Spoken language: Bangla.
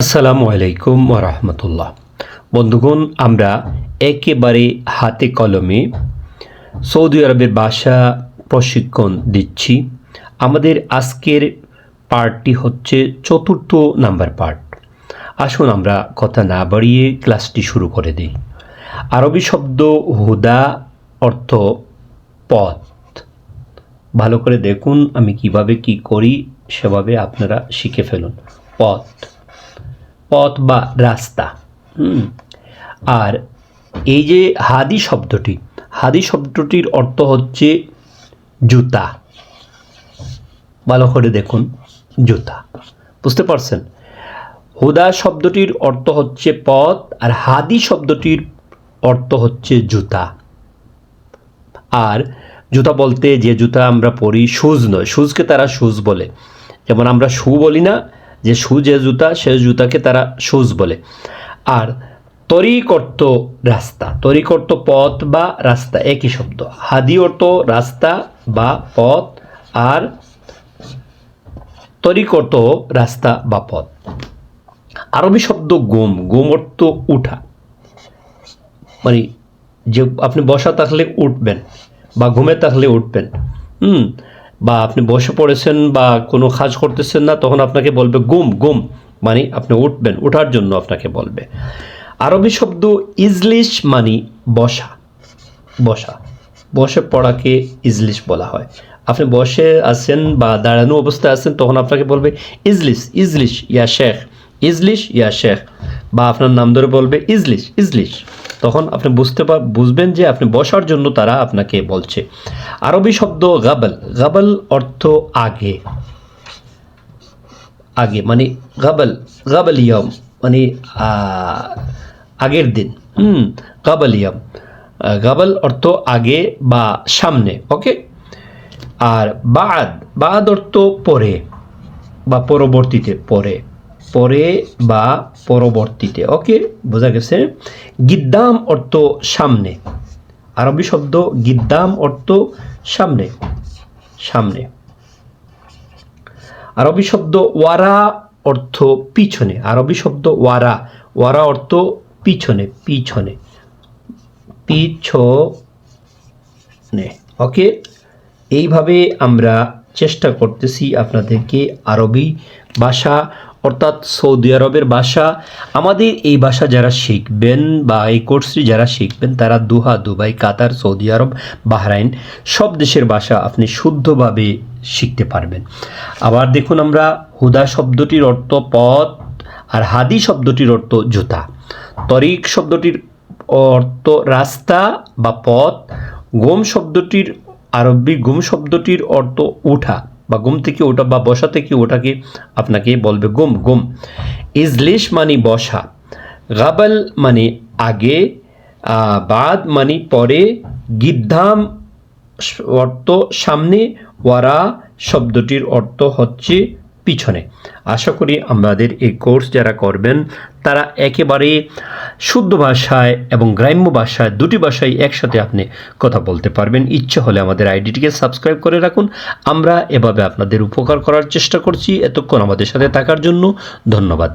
আসসালামু আলাইকুম ওয়া রাহমাতুল্লাহ। বন্ধুগণ, আমরা একেবারে হাতে কলমে সৌদি আরবের ভাষা প্রশিক্ষণ দিচ্ছি। আমাদের আজকের পার্টটি হচ্ছে ৪র্থ নাম্বার পার্ট। আসুন আমরা কথা না বাড়িয়ে ক্লাসটি শুরু করে দিই। আরবি শব্দ হুদা অর্থ পথ। ভালো করে দেখুন আমি কিভাবে কি করি, সেভাবে আপনারা শিখে ফেলুন। পথ পথ বা রাস্তা। আর এই যে হাদি শব্দটির অর্থ হচ্ছে জুতা। ভালো করে দেখুন, জুতা। বুঝতে পারছেন? হুদা শব্দটির অর্থ হচ্ছে পথ, আর হাদি শব্দটির অর্থ হচ্ছে জুতা। আর জুতা বলতে যে জুতা আমরা পরি শুজ নয়, শুজকে তারা শুজ বলে। যেমন আমরা শু বলি না, যে শু যে জুতা, সে জুতাকে তারা শুজ বলে। আর তরিক অর্থ রাস্তা, তরিক অর্থ পথ বা রাস্তা, একই শব্দ। হাদি অর্থ রাস্তা বা পথ, আর তরিক অর্থ রাস্তা বা পথ। আরবি শব্দ গুম, গুম অর্থ উঠা, মানে যে আপনি বসা থাকলে উঠবেন বা ঘুমে থাকলে উঠবেন। বা আপনি বসে পড়েছেন বা কোনো কাজ করতেছেন না, তখন আপনাকে বলবে গুম, গুম মানে আপনি উঠবেন, ওঠার জন্য আপনাকে বলবে। আরবি শব্দ ইজলিস মানে বসা, বসা, বসে পড়াকে ইজলিস বলা হয়। আপনি বসে আছেন বা দাঁড়ানো অবস্থায় আছেন, তখন আপনাকে বলবে ইজলিস, ইজলিস ইয়া শেখ, ইজলিস ইয়া শেখ, বা আপনার নাম ধরে বলবে ইজলিস, ইজলিস। তখন আপনি বুঝবেন যে আপনি বসার জন্য তারা আপনাকে বলছে। আরবি শব্দ গাবল, গাবল অর্থ আগে, আগে মানে গাবল, গাবল ইয়ম মানে আগের দিন। গাবল ইয়ম, গাবল অর্থ আগে বা সামনে। ওকে। আর বাদ, বাদ অর্থ পরে বা পরবর্তীতে, পরে, পরে বা পরবর্তীতে। ওকে, বোঝা গেছে? গিদ্দাম অর্থ সামনে। আরবি শব্দ গিদ্দাম অর্থ সামনে, সামনে। আরবি শব্দ ওয়ারা অর্থ পিছনে। আরবি শব্দ ওয়ারা, ওয়ারা অর্থ পিছনে, পিছনে, পিছনে। ওকে, এইভাবে আমরা চেষ্টা করতেছি আপনাদেরকে আরবি ভাষা, অর্থাৎ সৌদি আরবের ভাষা। আমাদের এই ভাষা যারা শিখবেন বা এই কোর্সটি যারা শিখবেন, তারা দোহা, দুবাই, কাতার, সৌদি আরব, বাহরাইন সব দেশের ভাষা আপনি শুদ্ধভাবে শিখতে পারবেন। আবার দেখুন, আমরা হুদা শব্দটির অর্থ পথ, আর হাদি শব্দটির অর্থ জুতা। তরিক শব্দটির অর্থ রাস্তা বা পথ। গুম শব্দটির আরবি গুম শব্দটির অর্থ ওঠা বা ঘুম থেকে ওঠা বা বসা থেকে ওঠাকে আপনাকে বলবে গুম, গুম। ইজলিস মানে বসা, গাবল মানে আগে, বাদ মানে পরে, গিদ্দাম অর্থ সামনে, ওয়ারা শব্দটির অর্থ হচ্ছে পিছনে। আশা করি আমাদের এই কোর্স যারা করবেন, তারা একেবারে শুদ্ধ ভাষায় এবং গ্রাম্য ভাষায়, দুটি ভাষায় একসাথে আপনি কথা বলতে পারবেন। ইচ্ছে হলে আমাদের আইডিটিকে সাবস্ক্রাইব করে রাখুন। আমরা এভাবে আপনাদের উপকার করার চেষ্টা করছি। এতক্ষণ আমাদের সাথে থাকার জন্য ধন্যবাদ।